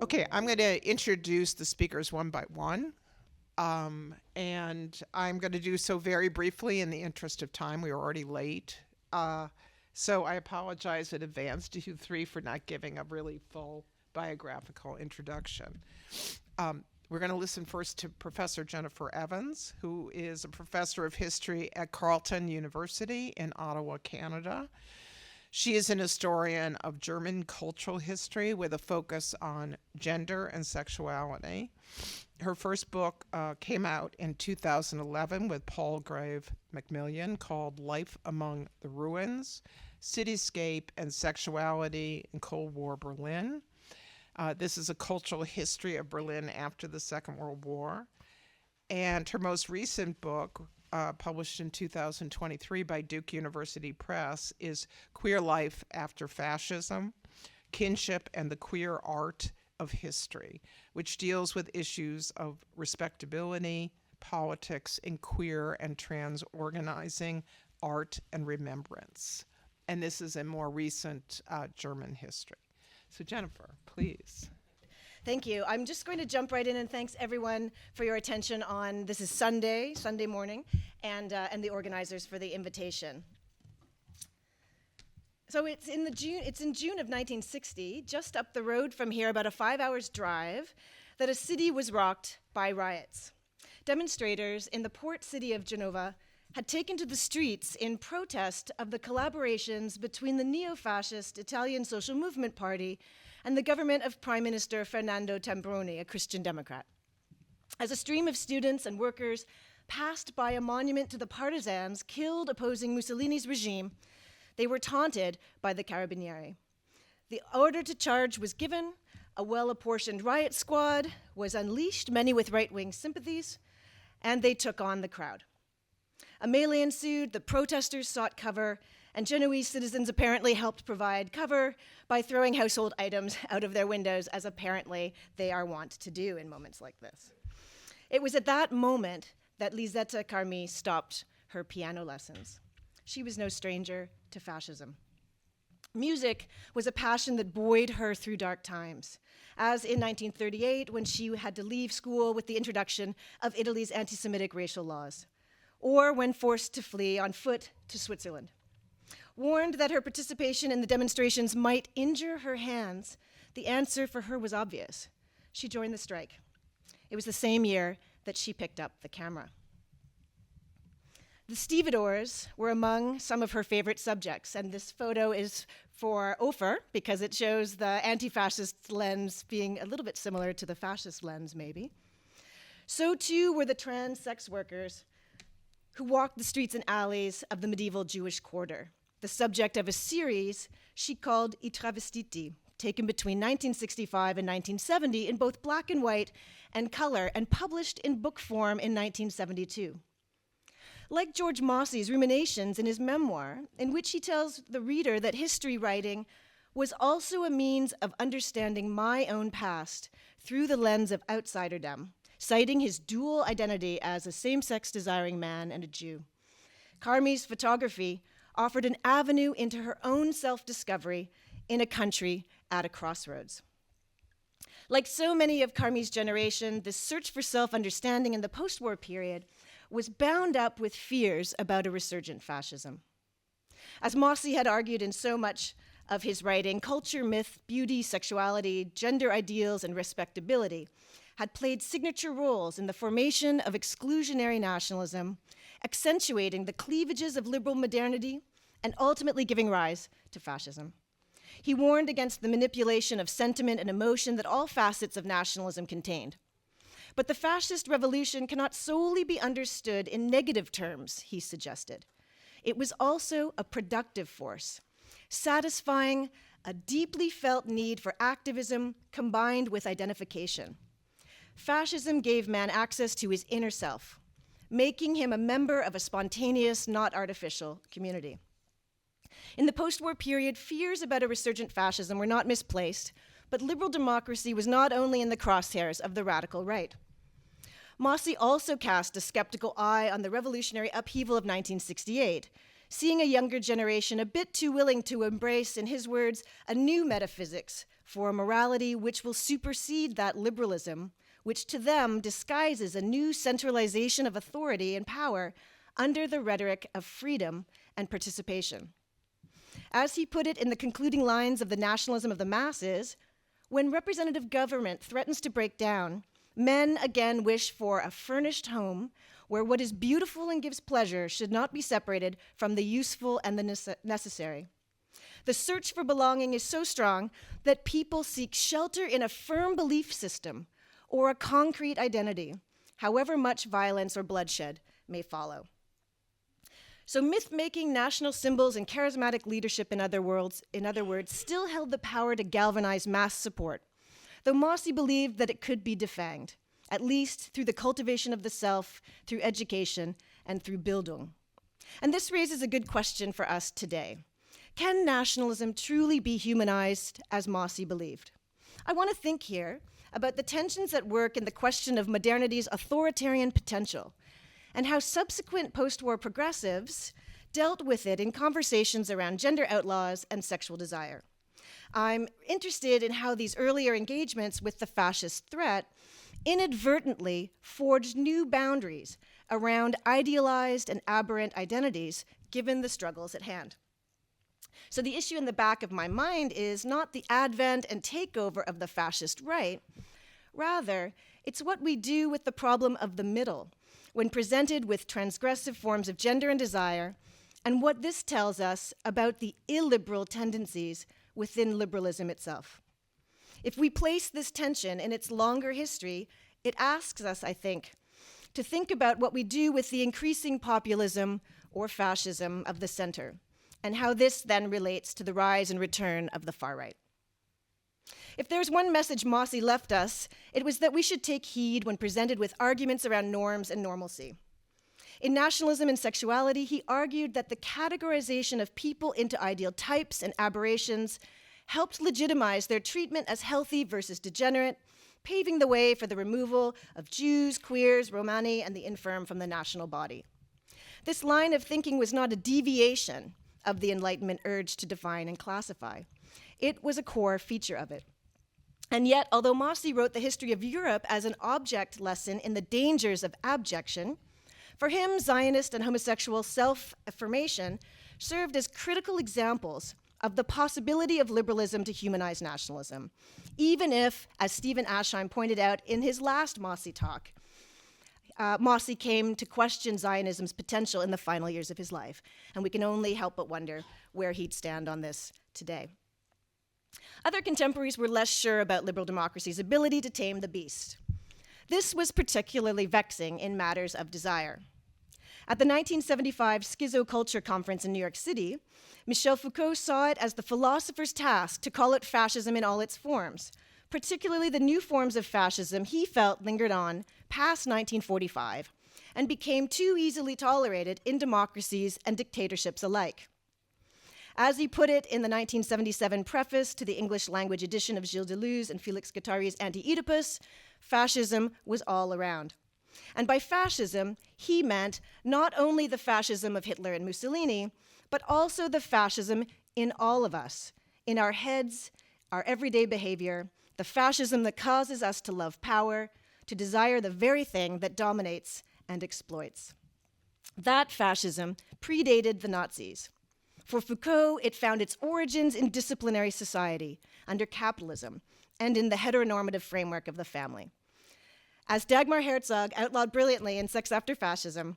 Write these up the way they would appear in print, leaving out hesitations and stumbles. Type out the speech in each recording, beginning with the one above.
Okay, I'm going to introduce the speakers one by one. And I'm going to do so very briefly in the interest of time. We are already late. So I apologize in advance to you three for not giving a really full biographical introduction. We're going to listen first to Professor Jennifer Evans, who is a professor of history at Carleton University in Ottawa, Canada. She is an historian of German cultural history with a focus on gender and sexuality. Her first book came out in 2011 with Palgrave Macmillan called Life Among the Ruins, Cityscape and Sexuality in Cold War Berlin. This is a cultural history of Berlin after the Second World War. And her most recent book, published in 2023 by Duke University Press, is Queer Life After Fascism, Kinship and the Queer Art of History, which deals with issues of respectability, politics, and queer and trans organizing, art, and remembrance. And this is a more recent German history. So Jennifer, please. Thank you. I'm just going to jump right in and thanks everyone for your attention on, this is Sunday morning, and the organizers for the invitation. So it's in June of 1960, just up the road from here, about a 5 hours drive, that a city was rocked by riots. Demonstrators in the port city of Genova had taken to the streets in protest of the collaborations between the neo-fascist Italian Social Movement Party and the government of Prime Minister Fernando Tambroni, a Christian Democrat. As a stream of students and workers passed by a monument to the partisans killed opposing Mussolini's regime, they were taunted by the Carabinieri. The order to charge was given, a well-apportioned riot squad was unleashed, many with right-wing sympathies, and they took on the crowd. A melee ensued, the protesters sought cover, and Genoese citizens apparently helped provide cover by throwing household items out of their windows, as apparently they are wont to do in moments like this. It was at that moment that Lisetta Carmi stopped her piano lessons. She was no stranger to fascism. Music was a passion that buoyed her through dark times, as in 1938 when she had to leave school with the introduction of Italy's anti-Semitic racial laws, or when forced to flee on foot to Switzerland. Warned that her participation in the demonstrations might injure her hands, the answer for her was obvious. She joined the strike. It was the same year that she picked up the camera. The stevedores were among some of her favorite subjects, and this photo is for Ofer because it shows the anti-fascist lens being a little bit similar to the fascist lens, maybe. So too were the trans sex workers who walked the streets and alleys of the medieval Jewish quarter, the subject of a series she called I Travestiti, taken between 1965 and 1970 in both black and white and color, and published in book form in 1972. Like George Mosse's ruminations in his memoir, in which he tells the reader that history writing was also a means of understanding my own past through the lens of outsiderdom, citing his dual identity as a same-sex desiring man and a Jew. Carmi's photography offered an avenue into her own self-discovery in a country at a crossroads. Like so many of Carmi's generation, this search for self-understanding in the post-war period was bound up with fears about a resurgent fascism. As Mosse had argued in so much of his writing, culture, myth, beauty, sexuality, gender ideals, and respectability had played signature roles in the formation of exclusionary nationalism, accentuating the cleavages of liberal modernity and ultimately giving rise to fascism. He warned against the manipulation of sentiment and emotion that all facets of nationalism contained. But the fascist revolution cannot solely be understood in negative terms, he suggested. It was also a productive force, satisfying a deeply felt need for activism combined with identification. Fascism gave man access to his inner self, making him a member of a spontaneous, not artificial community. In the post-war period, fears about a resurgent fascism were not misplaced, but liberal democracy was not only in the crosshairs of the radical right. Mosse also cast a skeptical eye on the revolutionary upheaval of 1968, seeing a younger generation a bit too willing to embrace, in his words, a new metaphysics for a morality which will supersede that liberalism, which to them disguises a new centralization of authority and power under the rhetoric of freedom and participation. As he put it in the concluding lines of The Nationalism of the Masses, when representative government threatens to break down, men again wish for a furnished home where what is beautiful and gives pleasure should not be separated from the useful and the necessary. The search for belonging is so strong that people seek shelter in a firm belief system or a concrete identity, however much violence or bloodshed may follow. So myth-making, national symbols, and charismatic leadership, in other words, still held the power to galvanize mass support, though Mosse believed that it could be defanged, at least through the cultivation of the self, through education, and through Bildung. And this raises a good question for us today. Can nationalism truly be humanized as Mosse believed? I want to think here about the tensions at work in the question of modernity's authoritarian potential, and how subsequent post-war progressives dealt with it in conversations around gender outlaws and sexual desire. I'm interested in how these earlier engagements with the fascist threat inadvertently forged new boundaries around idealized and aberrant identities given the struggles at hand. So the issue in the back of my mind is not the advent and takeover of the fascist right. Rather, it's what we do with the problem of the middle when presented with transgressive forms of gender and desire, and what this tells us about the illiberal tendencies within liberalism itself. If we place this tension in its longer history, it asks us, I think, to think about what we do with the increasing populism or fascism of the center, and how this then relates to the rise and return of the far right. If there's one message Mosse left us, it was that we should take heed when presented with arguments around norms and normalcy. In Nationalism and Sexuality, he argued that the categorization of people into ideal types and aberrations helped legitimize their treatment as healthy versus degenerate, paving the way for the removal of Jews, queers, Romani, and the infirm from the national body. This line of thinking was not a deviation of the Enlightenment urge to define and classify. It was a core feature of it. And yet, although Mosse wrote the history of Europe as an object lesson in the dangers of abjection, for him, Zionist and homosexual self-affirmation served as critical examples of the possibility of liberalism to humanize nationalism, even if, as Stephen Aschheim pointed out in his last Mosse talk, Mosse came to question Zionism's potential in the final years of his life, and we can only help but wonder where he'd stand on this today. Other contemporaries were less sure about liberal democracy's ability to tame the beast. This was particularly vexing in matters of desire. At the 1975 Schizoculture Conference in New York City, Michel Foucault saw it as the philosopher's task to call it fascism in all its forms, particularly the new forms of fascism he felt lingered on past 1945 and became too easily tolerated in democracies and dictatorships alike. As he put it in the 1977 preface to the English language edition of Gilles Deleuze and Félix Guattari's Anti-Oedipus, fascism was all around. And by fascism, he meant not only the fascism of Hitler and Mussolini, but also the fascism in all of us, in our heads, our everyday behavior, the fascism that causes us to love power, to desire the very thing that dominates and exploits. That fascism predated the Nazis. For Foucault, it found its origins in disciplinary society, under capitalism, and in the heteronormative framework of the family. As Dagmar Herzog outlawed brilliantly in Sex After Fascism,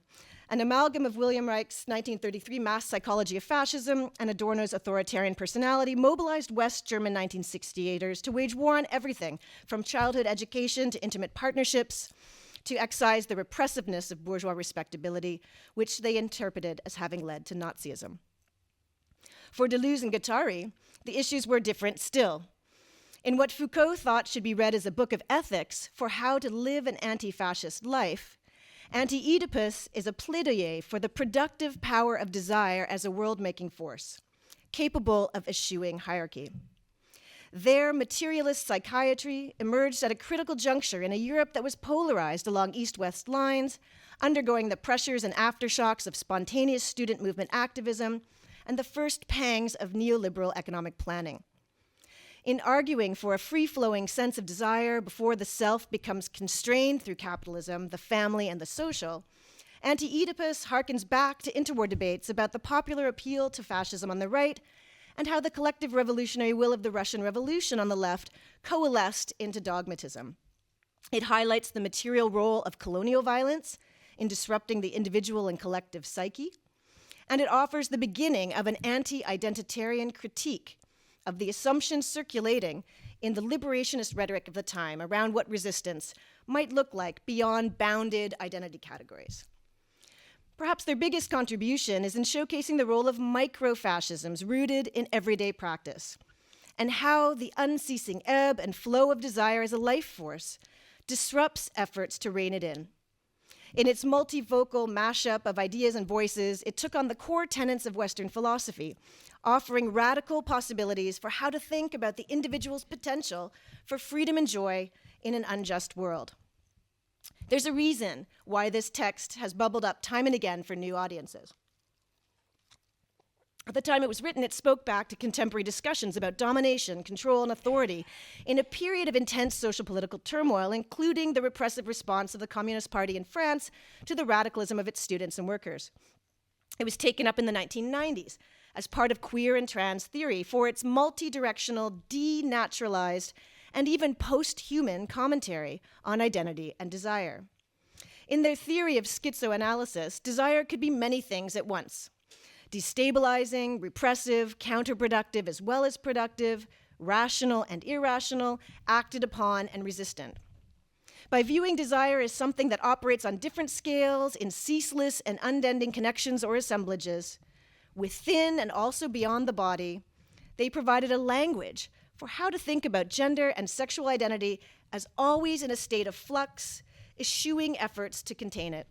an amalgam of William Reich's 1933 Mass Psychology of Fascism and Adorno's authoritarian personality mobilized West German 1968ers to wage war on everything, from childhood education to intimate partnerships, to excise the repressiveness of bourgeois respectability, which they interpreted as having led to Nazism. For Deleuze and Guattari, the issues were different still. In what Foucault thought should be read as a book of ethics for how to live an anti-fascist life, Anti-Oedipus is a plaidoyer for the productive power of desire as a world-making force, capable of eschewing hierarchy. Their materialist psychiatry emerged at a critical juncture in a Europe that was polarized along East-West lines, undergoing the pressures and aftershocks of spontaneous student movement activism and the first pangs of neoliberal economic planning. In arguing for a free-flowing sense of desire before the self becomes constrained through capitalism, the family, and the social, Anti-Oedipus harkens back to interwar debates about the popular appeal to fascism on the right and how the collective revolutionary will of the Russian Revolution on the left coalesced into dogmatism. It highlights the material role of colonial violence in disrupting the individual and collective psyche, and it offers the beginning of an anti-identitarian critique of the assumptions circulating in the liberationist rhetoric of the time around what resistance might look like beyond bounded identity categories. Perhaps their biggest contribution is in showcasing the role of micro-fascisms rooted in everyday practice, and how the unceasing ebb and flow of desire as a life force disrupts efforts to rein it in. In its multivocal mashup of ideas and voices, it took on the core tenets of Western philosophy, offering radical possibilities for how to think about the individual's potential for freedom and joy in an unjust world. There's a reason why this text has bubbled up time and again for new audiences. At the time it was written, it spoke back to contemporary discussions about domination, control, and authority in a period of intense social political turmoil, including the repressive response of the Communist Party in France to the radicalism of its students and workers. It was taken up in the 1990s as part of queer and trans theory for its multi-directional, denaturalized, and even post-human commentary on identity and desire. In their theory of schizoanalysis, desire could be many things at once: destabilizing, repressive, counterproductive as well as productive, rational and irrational, acted upon and resistant. By viewing desire as something that operates on different scales in ceaseless and unending connections or assemblages, within and also beyond the body, they provided a language for how to think about gender and sexual identity as always in a state of flux, eschewing efforts to contain it.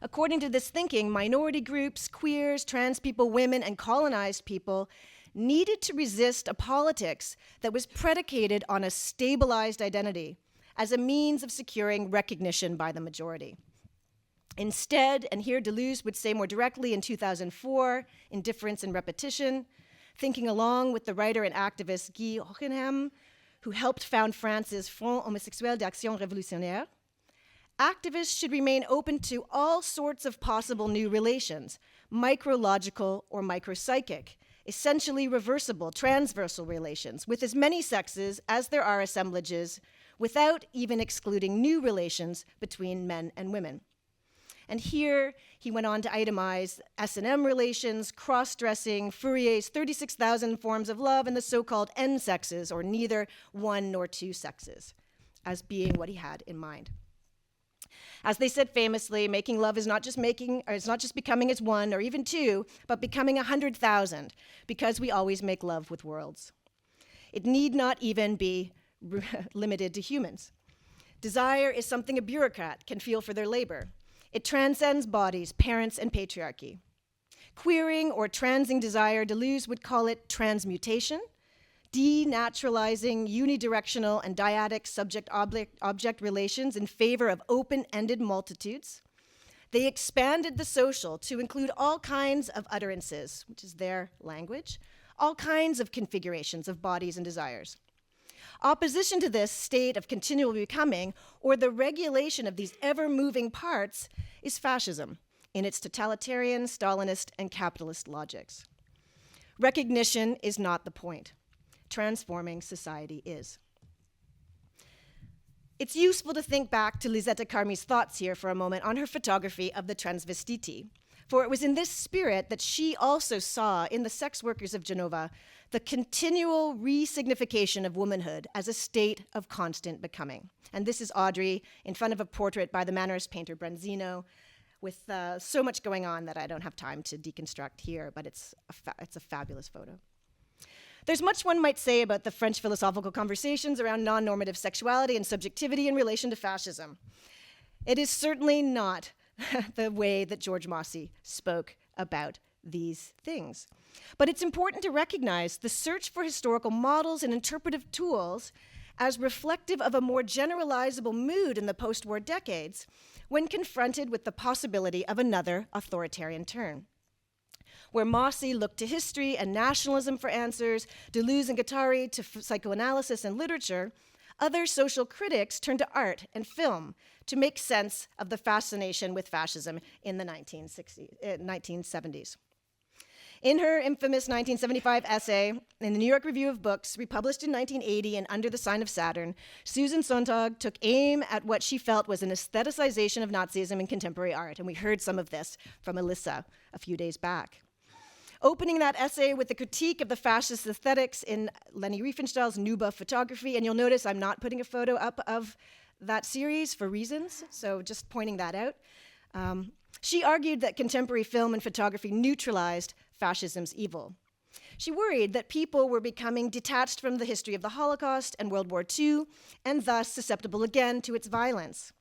According to this thinking, minority groups, queers, trans people, women, and colonized people needed to resist a politics that was predicated on a stabilized identity as a means of securing recognition by the majority. Instead, and here Deleuze would say more directly in 2004, in Difference and Repetition, thinking along with the writer and activist Guy Hockenheim, who helped found France's Front Homosexuel d'Action Révolutionnaire, activists should remain open to all sorts of possible new relations, micrological or micropsychic, essentially reversible, transversal relations with as many sexes as there are assemblages, without even excluding new relations between men and women. And here, he went on to itemize S&M relations, cross-dressing, Fourier's 36,000 forms of love, and the so-called N-sexes, or neither one nor two sexes, as being what he had in mind. As they said famously, making love is not just becoming as one or even two, but becoming 100,000, because we always make love with worlds. It need not even be limited to humans. Desire is something a bureaucrat can feel for their labor. It transcends bodies, parents, and patriarchy. Queering or transing desire, Deleuze would call it transmutation, denaturalizing unidirectional and dyadic subject-object relations in favor of open-ended multitudes. They expanded the social to include all kinds of utterances, which is their language, all kinds of configurations of bodies and desires. Opposition to this state of continual becoming, or the regulation of these ever-moving parts, is fascism in its totalitarian, Stalinist, and capitalist logics. Recognition is not the point. Transforming society is. It's useful to think back to Lisetta Carmi's thoughts here for a moment on her photography of the transvestiti, for it was in this spirit that she also saw in the sex workers of Genova the continual re-signification of womanhood as a state of constant becoming. And this is Audrey in front of a portrait by the Mannerist painter Branzino, with so much going on that I don't have time to deconstruct here, but it's a fabulous photo. There's much one might say about the French philosophical conversations around non-normative sexuality and subjectivity in relation to fascism. It is certainly not the way that George Mosse spoke about these things. But it's important to recognize the search for historical models and interpretive tools as reflective of a more generalizable mood in the post-war decades when confronted with the possibility of another authoritarian turn. Where Mosse looked to history and nationalism for answers, Deleuze and Guattari to psychoanalysis and literature, other social critics turned to art and film to make sense of the fascination with fascism in the 1970s. In her infamous 1975 essay in the New York Review of Books, republished in 1980 and under the sign of Saturn, Susan Sontag took aim at what she felt was an aestheticization of Nazism in contemporary art, and we heard some of this from Alyssa a few days back. Opening that essay with the critique of the fascist aesthetics in Leni Riefenstahl's Nuba photography, and you'll notice I'm not putting a photo up of that series for reasons, so just pointing that out. She argued that contemporary film and photography neutralized fascism's evil. She worried that people were becoming detached from the history of the Holocaust and World War II, and thus susceptible again to its violence.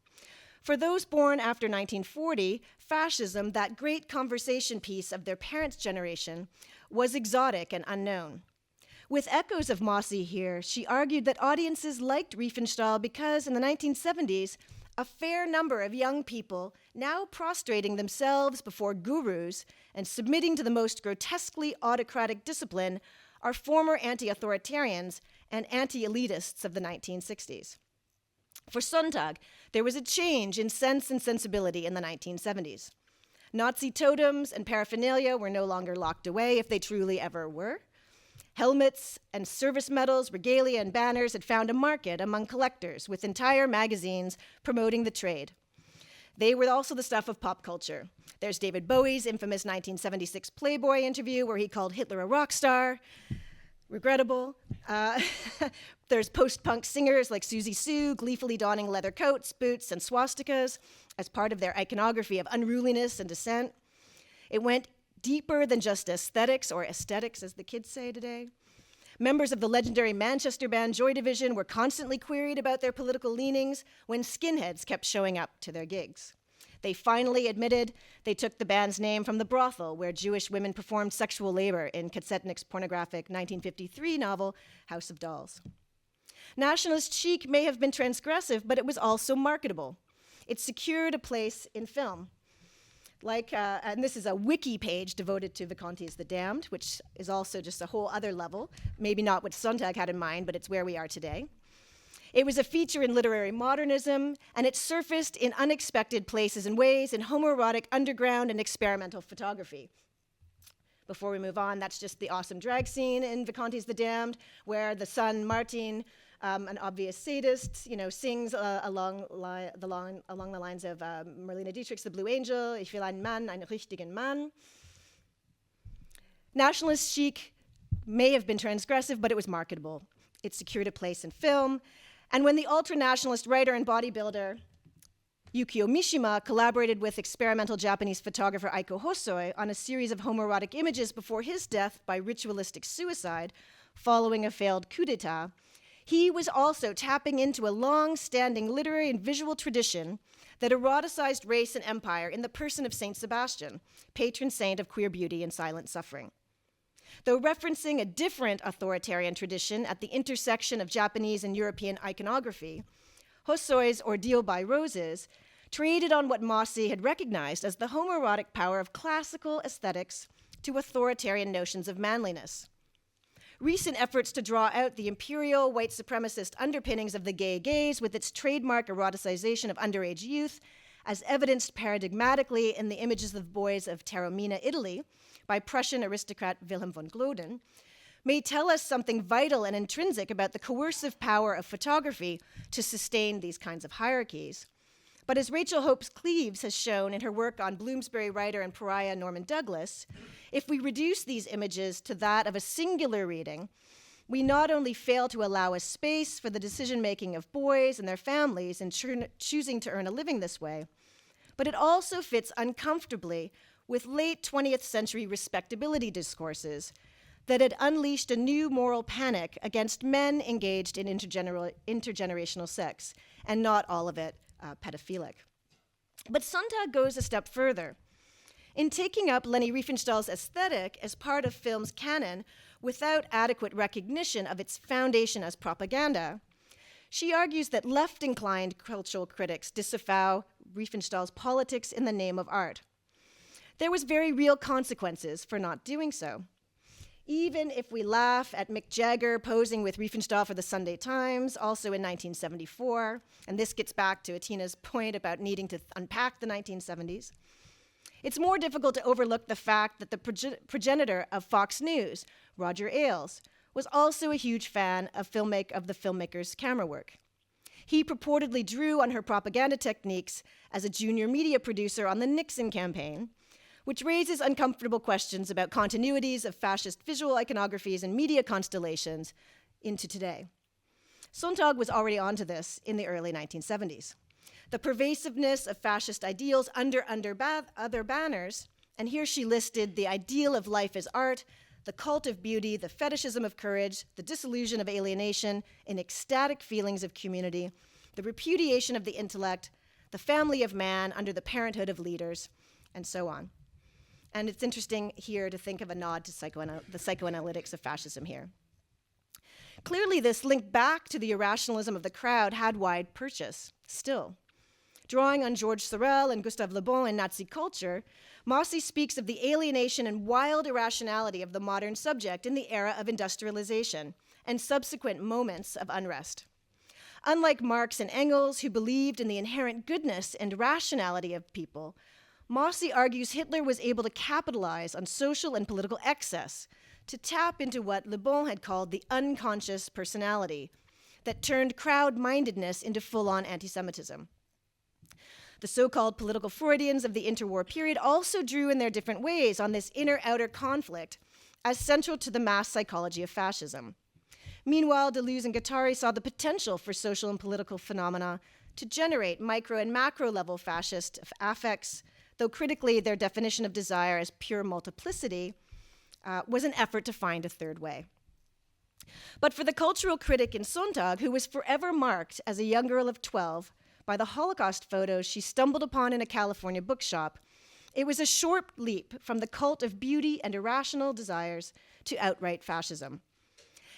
For those born after 1940, fascism, that great conversation piece of their parents' generation, was exotic and unknown. With echoes of Mosse here, she argued that audiences liked Riefenstahl because in the 1970s, a fair number of young people, now prostrating themselves before gurus and submitting to the most grotesquely autocratic discipline, are former anti-authoritarians and anti-elitists of the 1960s. For Sontag, there was a change in sense and sensibility in the 1970s. Nazi totems and paraphernalia were no longer locked away, if they truly ever were. Helmets and service medals, regalia, and banners had found a market among collectors, with entire magazines promoting the trade. They were also the stuff of pop culture. There's David Bowie's infamous 1976 Playboy interview where he called Hitler a rock star. Regrettable. There's post-punk singers like Susie Sue, gleefully donning leather coats, boots, and swastikas as part of their iconography of unruliness and dissent. It went deeper than just aesthetics, or aesthetics as the kids say today. Members of the legendary Manchester band Joy Division were constantly queried about their political leanings when skinheads kept showing up to their gigs. They finally admitted they took the band's name from the brothel where Jewish women performed sexual labor in Katzetnik's pornographic 1953 novel, House of Dolls. Nationalist chic may have been transgressive, but it was also marketable. It secured a place in film. And this is a wiki page devoted to Visconti's The Damned, which is also just a whole other level. Maybe not what Sontag had in mind, but it's where we are today. It was a feature in literary modernism, and it surfaced in unexpected places and ways in homoerotic underground and experimental photography. Before we move on, that's just the awesome drag scene in Visconti's The Damned, where the son, Martin, an obvious sadist, sings along the lines of Marlene Dietrich's The Blue Angel, Ich will einen Mann, einen richtigen Mann. Nationalist chic may have been transgressive, but it was marketable. It secured a place in film. And when the ultra-nationalist writer and bodybuilder Yukio Mishima collaborated with experimental Japanese photographer Aiko Hosoe on a series of homoerotic images before his death by ritualistic suicide following a failed coup d'etat, he was also tapping into a long-standing literary and visual tradition that eroticized race and empire in the person of Saint Sebastian, patron saint of queer beauty and silent suffering. Though referencing a different authoritarian tradition at the intersection of Japanese and European iconography, Hosoe's Ordeal by Roses traded on what Mosse had recognized as the homoerotic power of classical aesthetics to authoritarian notions of manliness. Recent efforts to draw out the imperial white supremacist underpinnings of the gay gaze with its trademark eroticization of underage youth, as evidenced paradigmatically in the images of boys of Taormina, Italy, by Prussian aristocrat Wilhelm von Gloden, may tell us something vital and intrinsic about the coercive power of photography to sustain these kinds of hierarchies. But as Rachel Hopes Cleaves has shown in her work on Bloomsbury writer and pariah Norman Douglas, if we reduce these images to that of a singular reading, we not only fail to allow a space for the decision-making of boys and their families in choosing to earn a living this way, but it also fits uncomfortably with late 20th century respectability discourses that had unleashed a new moral panic against men engaged in intergenerational sex, and not all of it pedophilic. But Sontag goes a step further. In taking up Leni Riefenstahl's aesthetic as part of film's canon without adequate recognition of its foundation as propaganda, she argues that left-inclined cultural critics disavow Riefenstahl's politics in the name of art. there was very real consequences for not doing so. Even if we laugh at Mick Jagger posing with Riefenstahl for the Sunday Times, also in 1974, and this gets back to Atina's point about needing to unpack the 1970s, it's more difficult to overlook the fact that the progenitor of Fox News, Roger Ailes, was also a huge fan of the filmmaker's camera work. He purportedly drew on her propaganda techniques as a junior media producer on the Nixon campaign, which raises uncomfortable questions about continuities of fascist visual iconographies and media constellations into today. Sontag was already onto this in the early 1970s. The pervasiveness of fascist ideals under other banners, and here she listed the ideal of life as art, the cult of beauty, the fetishism of courage, the disillusion of alienation, in ecstatic feelings of community, the repudiation of the intellect, the family of man under the parenthood of leaders, and so on. And it's interesting here to think of a nod to the psychoanalytics of fascism here. Clearly, this link back to the irrationalism of the crowd had wide purchase, still. Drawing on Georges Sorel and Gustave Le Bon in Nazi culture, Mosse speaks of the alienation and wild irrationality of the modern subject in the era of industrialization and subsequent moments of unrest. Unlike Marx and Engels, who believed in the inherent goodness and rationality of people, Mosse argues Hitler was able to capitalize on social and political excess to tap into what Le Bon had called the unconscious personality that turned crowd-mindedness into full-on anti-Semitism. The so-called political Freudians of the interwar period also drew in their different ways on this inner-outer conflict as central to the mass psychology of fascism. Meanwhile, Deleuze and Guattari saw the potential for social and political phenomena to generate micro and macro-level fascist affects, though critically their definition of desire as pure multiplicity was an effort to find a third way. But for the cultural critic in Sontag, who was forever marked as a young girl of 12 by the Holocaust photos she stumbled upon in a California bookshop, it was a short leap from the cult of beauty and irrational desires to outright fascism.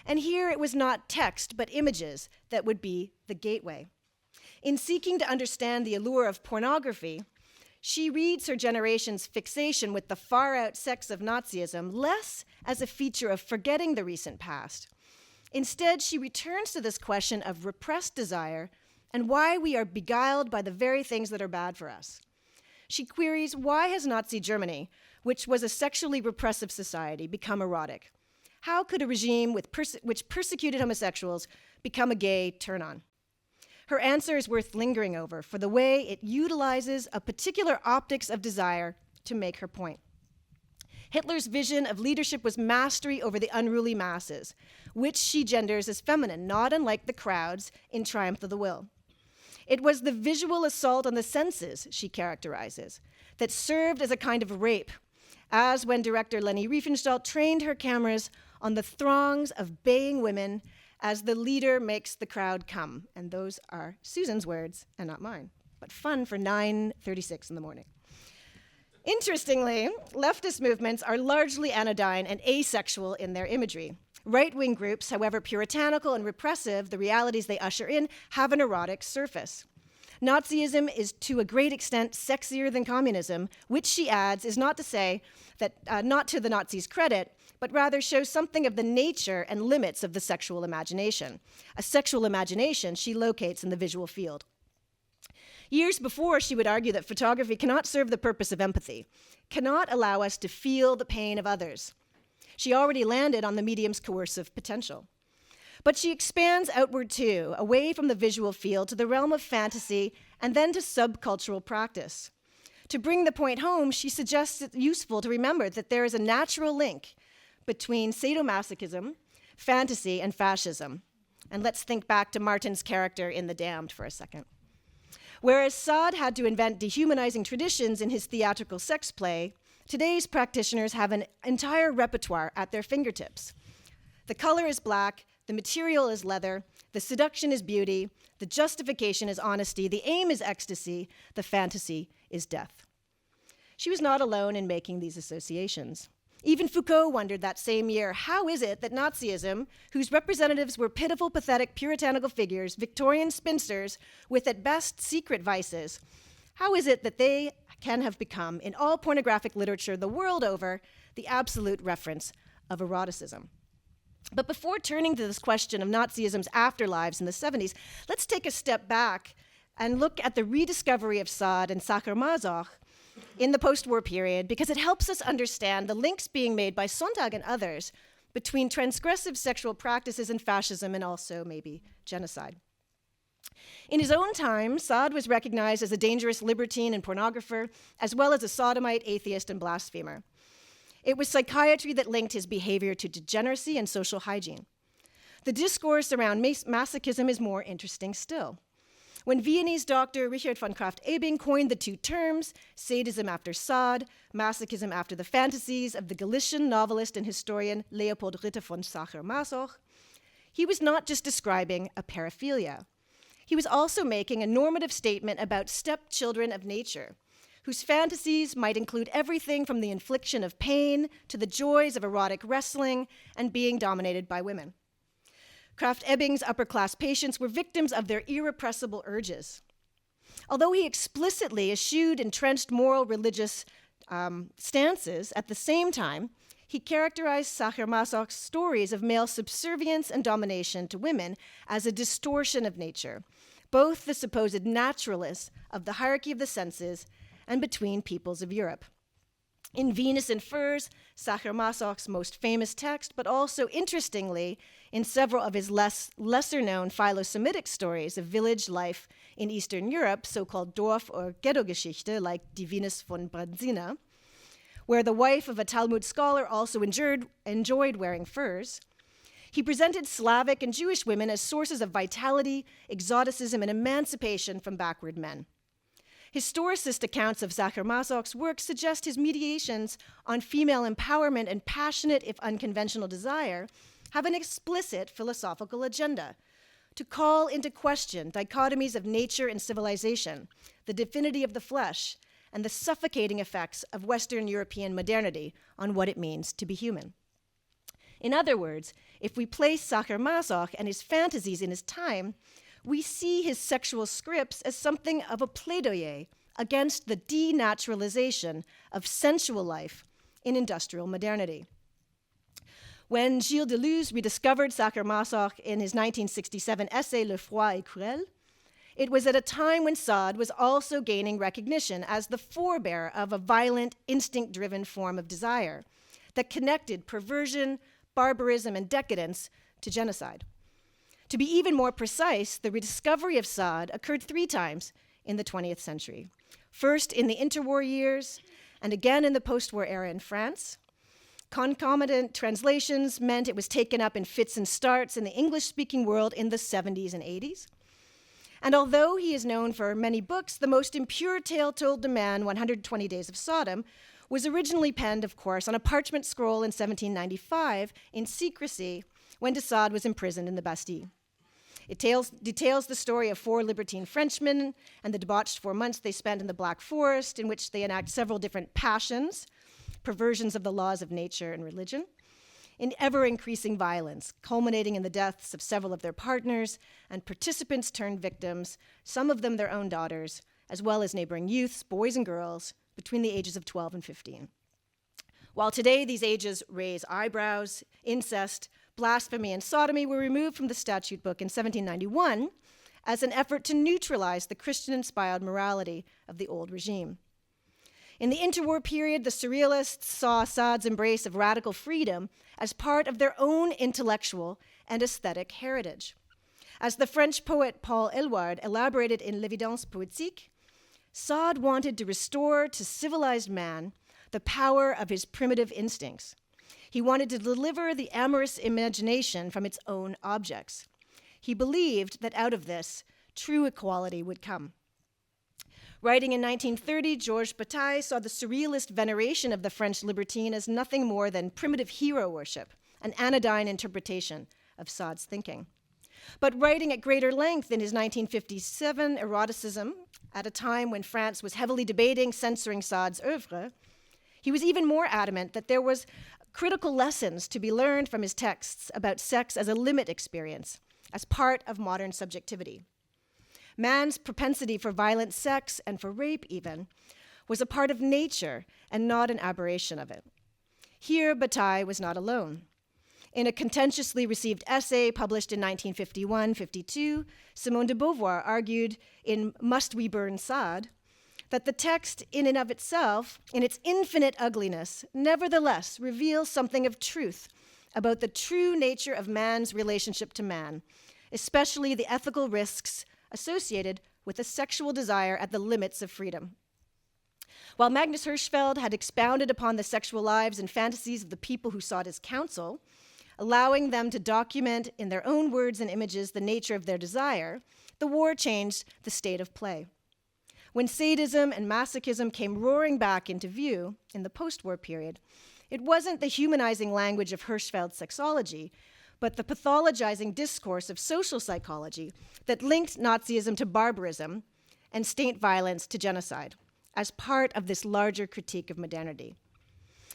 And here it was not text, but images that would be the gateway. In seeking to understand the allure of pornography, she reads her generation's fixation with the far-out sex of Nazism less as a feature of forgetting the recent past. Instead, she returns to this question of repressed desire and why we are beguiled by the very things that are bad for us. She queries, why has Nazi Germany, which was a sexually repressive society, become erotic? How could a regime which persecuted homosexuals become a gay turn-on? Her answer is worth lingering over for the way it utilizes a particular optics of desire to make her point. Hitler's vision of leadership was mastery over the unruly masses, which she genders as feminine, not unlike the crowds in Triumph of the Will. It was the visual assault on the senses, she characterizes, that served as a kind of rape, as when director Leni Riefenstahl trained her cameras on the throngs of baying women as the leader makes the crowd come. And those are Susan's words and not mine, but fun for 9:36 in the morning. Interestingly, leftist movements are largely anodyne and asexual in their imagery. Right-wing groups, however puritanical and repressive the realities they usher in, have an erotic surface. Nazism is to a great extent sexier than communism, which she adds is not to say that, not to the Nazis' credit, but rather shows something of the nature and limits of the sexual imagination. A sexual imagination she locates in the visual field. Years before, she would argue that photography cannot serve the purpose of empathy, cannot allow us to feel the pain of others. She already landed on the medium's coercive potential. But she expands outward too, away from the visual field to the realm of fantasy and then to subcultural practice. To bring the point home, she suggests it's useful to remember that there is a natural link between sadomasochism, fantasy, and fascism. And let's think back to Martin's character in The Damned for a second. Whereas Sade had to invent dehumanizing traditions in his theatrical sex play, today's practitioners have an entire repertoire at their fingertips. The color is black, the material is leather, the seduction is beauty, the justification is honesty, the aim is ecstasy, the fantasy is death. She was not alone in making these associations. Even Foucault wondered that same year, how is it that Nazism, whose representatives were pitiful, pathetic, puritanical figures, Victorian spinsters with at best secret vices, how is it that they can have become, in all pornographic literature the world over, the absolute reference of eroticism. But before turning to this question of Nazism's afterlives in the 70s, let's take a step back and look at the rediscovery of Sade and Sacher-Masoch in the post-war period, because it helps us understand the links being made by Sontag and others between transgressive sexual practices and fascism, and also maybe genocide. In his own time, Sade was recognized as a dangerous libertine and pornographer, as well as a sodomite, atheist, and blasphemer. It was psychiatry that linked his behavior to degeneracy and social hygiene. The discourse around masochism is more interesting still. When Viennese doctor Richard von Krafft-Ebing coined the two terms, sadism after Sade, masochism after the fantasies of the Galician novelist and historian Leopold Ritter von Sacher-Masoch, he was not just describing a paraphilia. He was also making a normative statement about stepchildren of nature, whose fantasies might include everything from the infliction of pain to the joys of erotic wrestling and being dominated by women. Krafft-Ebing's upper-class patients were victims of their irrepressible urges. Although he explicitly eschewed entrenched moral religious stances, at the same time, he characterized Sacher-Masoch's stories of male subservience and domination to women as a distortion of nature, both the supposed naturalists of the hierarchy of the senses and between peoples of Europe. In Venus in Furs, Sacher-Masoch's most famous text, but also, interestingly, in several of his lesser-known philo-Semitic stories of village life in Eastern Europe, so-called Dorf- or Ghetto-Geschichte, like Die Venus von Bradzina, where the wife of a Talmud scholar also enjoyed wearing furs, he presented Slavic and Jewish women as sources of vitality, exoticism, and emancipation from backward men. Historicist accounts of Sacher-Masoch's work suggest his meditations on female empowerment and passionate, if unconventional, desire have an explicit philosophical agenda to call into question dichotomies of nature and civilization, the divinity of the flesh, and the suffocating effects of Western European modernity on what it means to be human. In other words, if we place Sacher-Masoch and his fantasies in his time, we see his sexual scripts as something of a plaidoyer against the denaturalization of sensual life in industrial modernity. When Gilles Deleuze rediscovered Sacher-Masoch in his 1967 essay Le Froid et Cruel, it was at a time when Sade was also gaining recognition as the forebearer of a violent, instinct-driven form of desire that connected perversion, barbarism, and decadence to genocide. To be even more precise, the rediscovery of Sade occurred 3 times in the 20th century. First in the interwar years, and again in the post-war era in France. Concomitant translations meant it was taken up in fits and starts in the English-speaking world in the 70s and 80s. And although he is known for many books, the most impure tale told to man, 120 Days of Sodom, was originally penned, of course, on a parchment scroll in 1795 in secrecy when de Sade was imprisoned in the Bastille. It details the story of 4 libertine Frenchmen and the debauched 4 months they spent in the Black Forest, in which they enact several different passions, perversions of the laws of nature and religion, in ever-increasing violence, culminating in the deaths of several of their partners, and participants turned victims, some of them their own daughters, as well as neighboring youths, boys and girls, between the ages of 12 and 15. While today these ages raise eyebrows, incest, blasphemy, and sodomy were removed from the statute book in 1791 as an effort to neutralize the Christian-inspired morality of the old regime. In the interwar period, the Surrealists saw Sade's embrace of radical freedom as part of their own intellectual and aesthetic heritage. As the French poet Paul Eluard elaborated in L'Évidence poétique, Sade wanted to restore to civilized man the power of his primitive instincts. He wanted to deliver the amorous imagination from its own objects. He believed that out of this, true equality would come. Writing in 1930, Georges Bataille saw the surrealist veneration of the French libertine as nothing more than primitive hero worship, an anodyne interpretation of Sade's thinking. But writing at greater length in his 1957 Eroticism, at a time when France was heavily debating censoring Sade's oeuvre, he was even more adamant that there was critical lessons to be learned from his texts about sex as a limit experience, as part of modern subjectivity. Man's propensity for violent sex, and for rape even, was a part of nature and not an aberration of it. Here, Bataille was not alone. In a contentiously received essay published in 1951-52, Simone de Beauvoir argued in Must We Burn Sade that the text in and of itself, in its infinite ugliness, nevertheless reveals something of truth about the true nature of man's relationship to man, especially the ethical risks associated with a sexual desire at the limits of freedom. While Magnus Hirschfeld had expounded upon the sexual lives and fantasies of the people who sought his counsel, allowing them to document in their own words and images the nature of their desire, the war changed the state of play. When sadism and masochism came roaring back into view in the post-war period, it wasn't the humanizing language of Hirschfeld's sexology, but the pathologizing discourse of social psychology that linked Nazism to barbarism and state violence to genocide as part of this larger critique of modernity.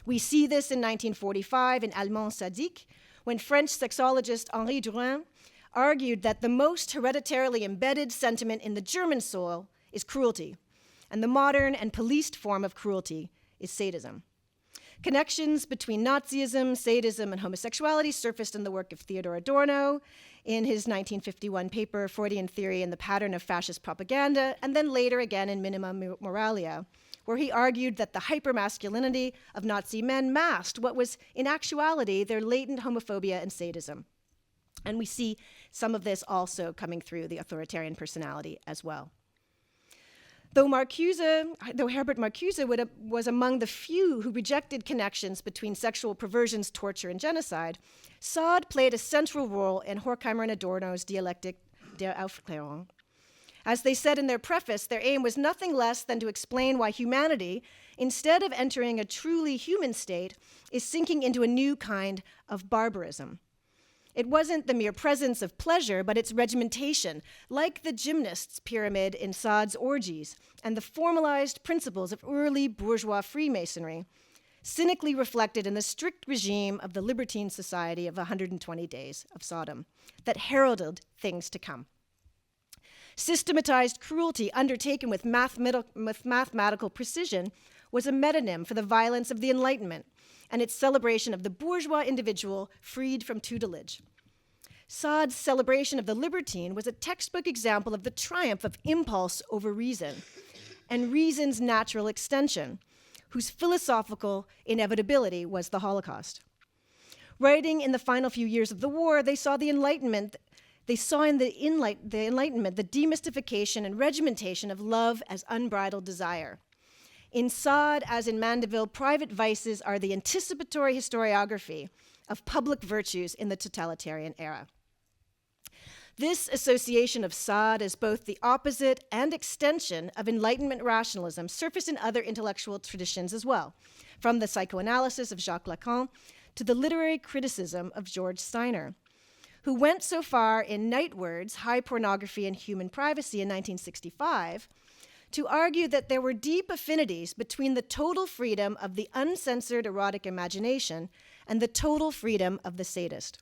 We see this in 1945 in Allemand Sadique, when French sexologist Henri Drouin argued that the most hereditarily embedded sentiment in the German soul is cruelty, and the modern and policed form of cruelty is sadism. Connections between Nazism, sadism, and homosexuality surfaced in the work of Theodor Adorno in his 1951 paper, Freudian Theory and the Pattern of Fascist Propaganda, and then later again in Minima Moralia, where he argued that the hypermasculinity of Nazi men masked what was in actuality their latent homophobia and sadism. And we see some of this also coming through the authoritarian personality as well. Though Herbert Marcuse was among the few who rejected connections between sexual perversions, torture, and genocide, Sade played a central role in Horkheimer and Adorno's Dialektik der Aufklärung. As they said in their preface, their aim was nothing less than to explain why humanity, instead of entering a truly human state, is sinking into a new kind of barbarism. It wasn't the mere presence of pleasure, but its regimentation, like the gymnast's pyramid in Sade's orgies, and the formalized principles of early bourgeois Freemasonry, cynically reflected in the strict regime of the libertine society of 120 Days of Sodom, that heralded things to come. Systematized cruelty undertaken with mathematical precision was a metonym for the violence of the Enlightenment and its celebration of the bourgeois individual freed from tutelage. Sade's celebration of the libertine was a textbook example of the triumph of impulse over reason and reason's natural extension, whose philosophical inevitability was the Holocaust. Writing in the final few years of the war, they saw in the Enlightenment the demystification and regimentation of love as unbridled desire. In Sade, as in Mandeville, private vices are the anticipatory historiography of public virtues in the totalitarian era. This association of Sade as both the opposite and extension of Enlightenment rationalism surfaced in other intellectual traditions as well, from the psychoanalysis of Jacques Lacan to the literary criticism of George Steiner, who went so far in Nightword's High Pornography and Human Privacy in 1965 to argue that there were deep affinities between the total freedom of the uncensored erotic imagination and the total freedom of the sadist.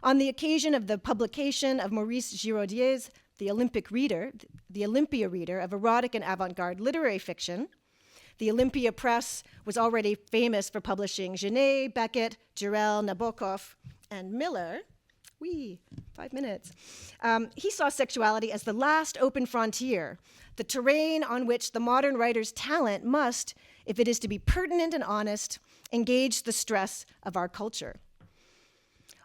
On the occasion of the publication of Maurice Giraudier's The Olympia Reader of erotic and avant-garde literary fiction, the Olympia Press was already famous for publishing Genet, Beckett, Jarrell, Nabokov, and Miller. 5 minutes. He saw sexuality as the last open frontier, the terrain on which the modern writer's talent must, if it is to be pertinent and honest, engage the stress of our culture.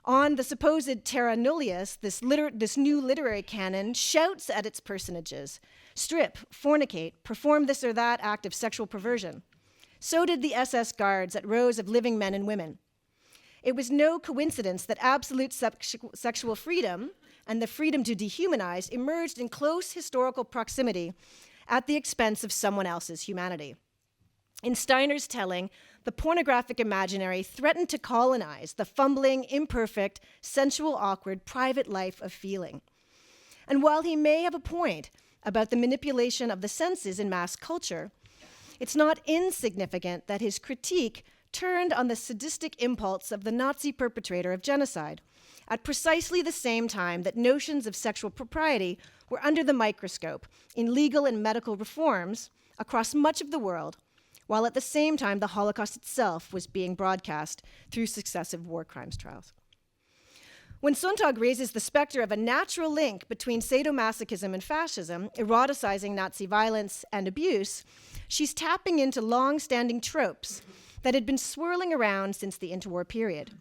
On the supposed terra nullius, this new literary canon shouts at its personages, strip, fornicate, perform this or that act of sexual perversion. So did the SS guards at rows of living men and women. It was no coincidence that absolute sexual freedom and the freedom to dehumanize emerged in close historical proximity at the expense of someone else's humanity. In Steiner's telling, the pornographic imaginary threatened to colonize the fumbling, imperfect, sensual, awkward, private life of feeling. And while he may have a point about the manipulation of the senses in mass culture, it's not insignificant that his critique turned on the sadistic impulse of the Nazi perpetrator of genocide at precisely the same time that notions of sexual propriety were under the microscope in legal and medical reforms across much of the world, while at the same time the Holocaust itself was being broadcast through successive war crimes trials. When Sontag raises the specter of a natural link between sadomasochism and fascism, eroticizing Nazi violence and abuse, she's tapping into long-standing tropes that had been swirling around since the interwar period.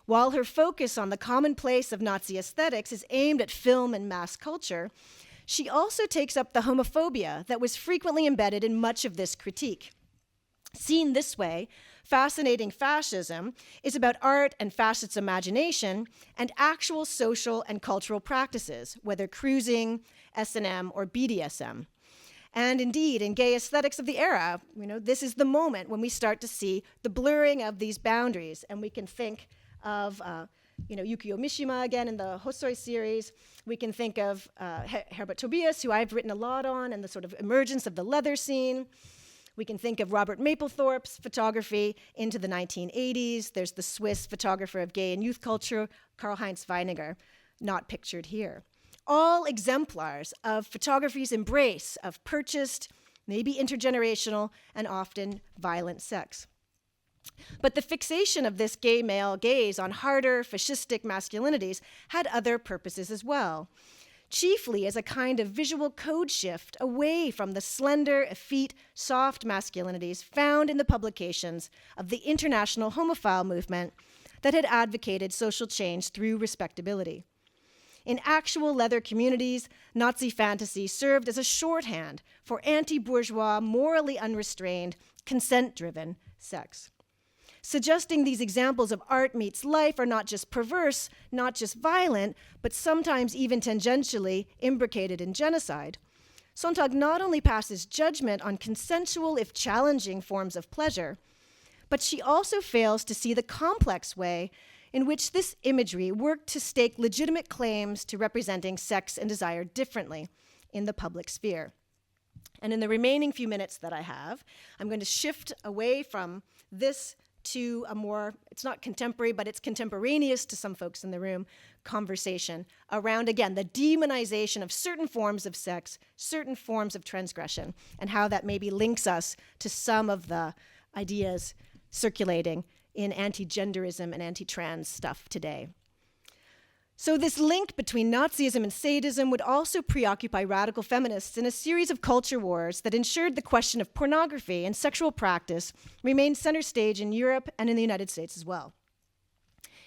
While her focus on the commonplace of Nazi aesthetics is aimed at film and mass culture, she also takes up the homophobia that was frequently embedded in much of this critique. Seen this way, Fascinating Fascism is about art and fascists' imagination and actual social and cultural practices, whether cruising, S&M, or BDSM. And indeed, in gay aesthetics of the era, this is the moment when we start to see the blurring of these boundaries, and we can think of Yukio Mishima again in the Hosoi series. We can think of Herbert Tobias, who I've written a lot on, and the sort of emergence of the leather scene. We can think of Robert Mapplethorpe's photography into the 1980s. There's the Swiss photographer of gay and youth culture, Karl-Heinz Weininger, not pictured here. All exemplars of photography's embrace of purchased, maybe intergenerational, and often violent sex. But the fixation of this gay male gaze on harder, fascistic masculinities had other purposes as well, chiefly as a kind of visual code shift away from the slender, effete, soft masculinities found in the publications of the international homophile movement that had advocated social change through respectability. In actual leather communities, Nazi fantasy served as a shorthand for anti-bourgeois, morally unrestrained, consent-driven sex. Suggesting these examples of art meets life are not just perverse, not just violent, but sometimes even tangentially imbricated in genocide, Sontag not only passes judgment on consensual, if challenging, forms of pleasure, but she also fails to see the complex way in which this imagery worked to stake legitimate claims to representing sex and desire differently in the public sphere. And in the remaining few minutes that I have, I'm going to shift away from this to a more, it's not contemporary, but it's contemporaneous to some folks in the room, conversation around, again, the demonization of certain forms of sex, certain forms of transgression, and how that maybe links us to some of the ideas circulating in anti-genderism and anti-trans stuff today. So this link between Nazism and sadism would also preoccupy radical feminists in a series of culture wars that ensured the question of pornography and sexual practice remained center stage in Europe and in the United States as well.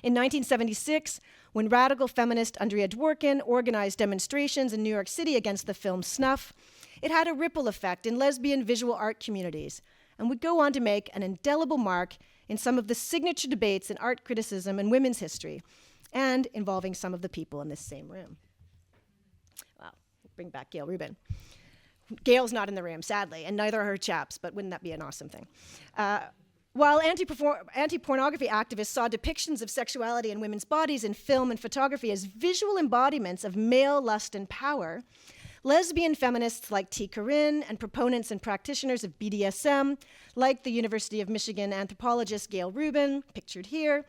In 1976, when radical feminist Andrea Dworkin organized demonstrations in New York City against the film Snuff, it had a ripple effect in lesbian visual art communities and would go on to make an indelible mark in some of the signature debates in art criticism and women's history, and involving some of the people in this same room. Wow, bring back Gail Rubin. Gail's not in the room, sadly, and neither are her chaps, but wouldn't that be an awesome thing? While anti-pornography activists saw depictions of sexuality in women's bodies in film and photography as visual embodiments of male lust and power, lesbian feminists like T. Corinne and proponents and practitioners of BDSM, like the University of Michigan anthropologist Gail Rubin, pictured here,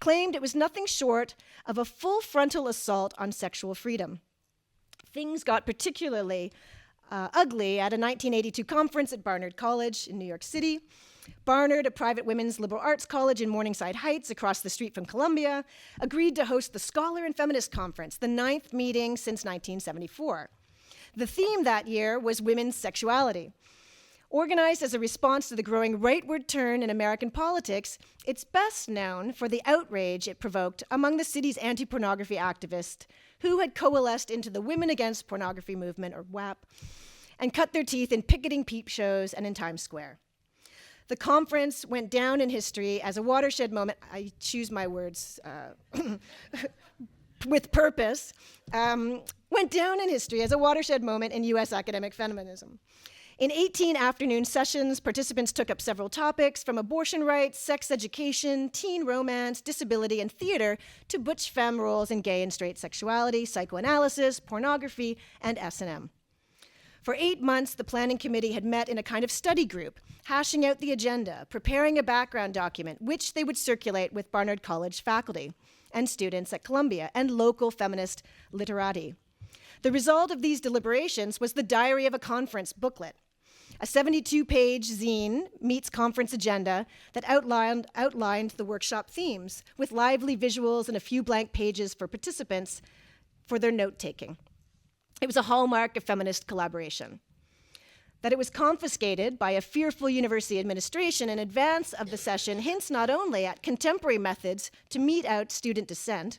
claimed it was nothing short of a full frontal assault on sexual freedom. Things got particularly ugly at a 1982 conference at Barnard College in New York City. Barnard, a private women's liberal arts college in Morningside Heights across the street from Columbia, agreed to host the Scholar and Feminist Conference, the 9th meeting since 1974. The theme that year was women's sexuality. Organized as a response to the growing rightward turn in American politics, it's best known for the outrage it provoked among the city's anti-pornography activists who had coalesced into the Women Against Pornography movement, or WAP, and cut their teeth in picketing peep shows and in Times Square. The conference went down in history as a watershed moment. I choose my words with purpose. Went down in history as a watershed moment in US academic feminism. In 18 afternoon sessions, participants took up several topics from abortion rights, sex education, teen romance, disability, and theater to butch femme roles in gay and straight sexuality, psychoanalysis, pornography, and S&M. For 8 months, the planning committee had met in a kind of study group, hashing out the agenda, preparing a background document, which they would circulate with Barnard College faculty and students at Columbia and local feminist literati. The result of these deliberations was the Diary of a Conference booklet, a 72-page zine meets conference agenda that outlined the workshop themes with lively visuals and a few blank pages for participants for their note-taking. It was a hallmark of feminist collaboration. That it was confiscated by a fearful university administration in advance of the session hints not only at contemporary methods to mete out student dissent,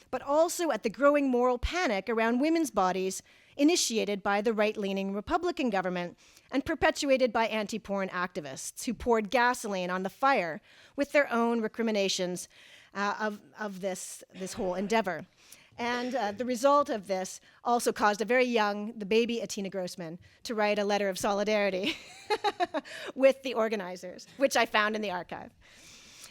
but also at the growing moral panic around women's bodies initiated by the right-leaning Republican government and perpetuated by anti-porn activists who poured gasoline on the fire with their own recriminations of this whole endeavor. And the result of this also caused the baby Atina Grossman, to write a letter of solidarity with the organizers, which I found in the archive.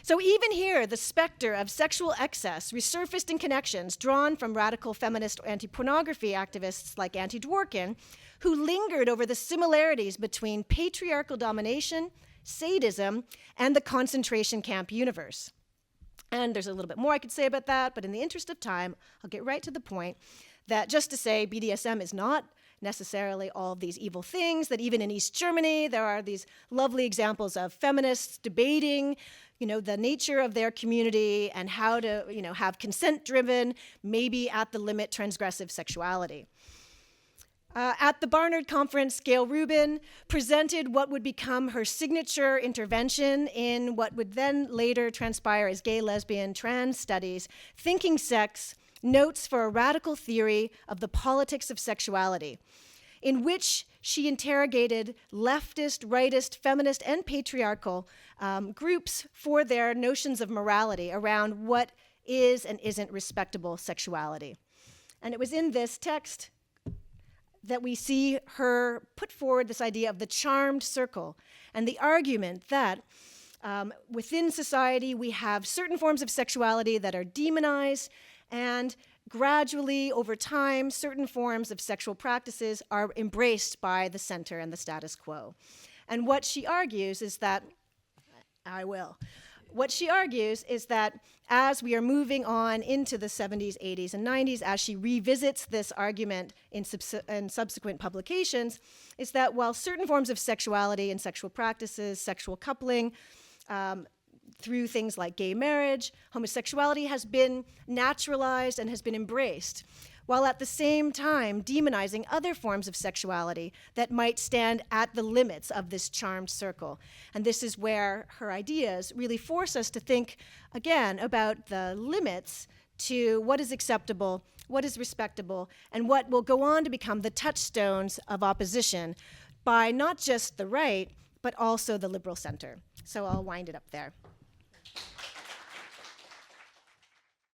So even here, the specter of sexual excess resurfaced in connections drawn from radical feminist anti-pornography activists like Annie Dworkin, who lingered over the similarities between patriarchal domination, sadism, and the concentration camp universe. And there's a little bit more I could say about that, but in the interest of time, I'll get right to the point that just to say BDSM is not necessarily all of these evil things, that even in East Germany, there are these lovely examples of feminists debating, the nature of their community and how to, have consent-driven, maybe at the limit transgressive sexuality. At the Barnard Conference, Gail Rubin presented what would become her signature intervention in what would then later transpire as gay, lesbian, trans studies, Thinking Sex, Notes for a Radical Theory of the Politics of Sexuality, in which she interrogated leftist, rightist, feminist, and patriarchal groups for their notions of morality around what is and isn't respectable sexuality. And it was in this text that we see her put forward this idea of the charmed circle and the argument that within society we have certain forms of sexuality that are demonized, and gradually over time certain forms of sexual practices are embraced by the center and the status quo. And what she argues is that, What she argues is that as we are moving on into the 70s, 80s, and 90s, as she revisits this argument in subsequent publications, is that while certain forms of sexuality and sexual practices, sexual coupling, through things like gay marriage, homosexuality has been naturalized and has been embraced, while at the same time demonizing other forms of sexuality that might stand at the limits of this charmed circle. And this is where her ideas really force us to think, again, about the limits to what is acceptable, what is respectable, and what will go on to become the touchstones of opposition by not just the right, but also the liberal center. So I'll wind it up there.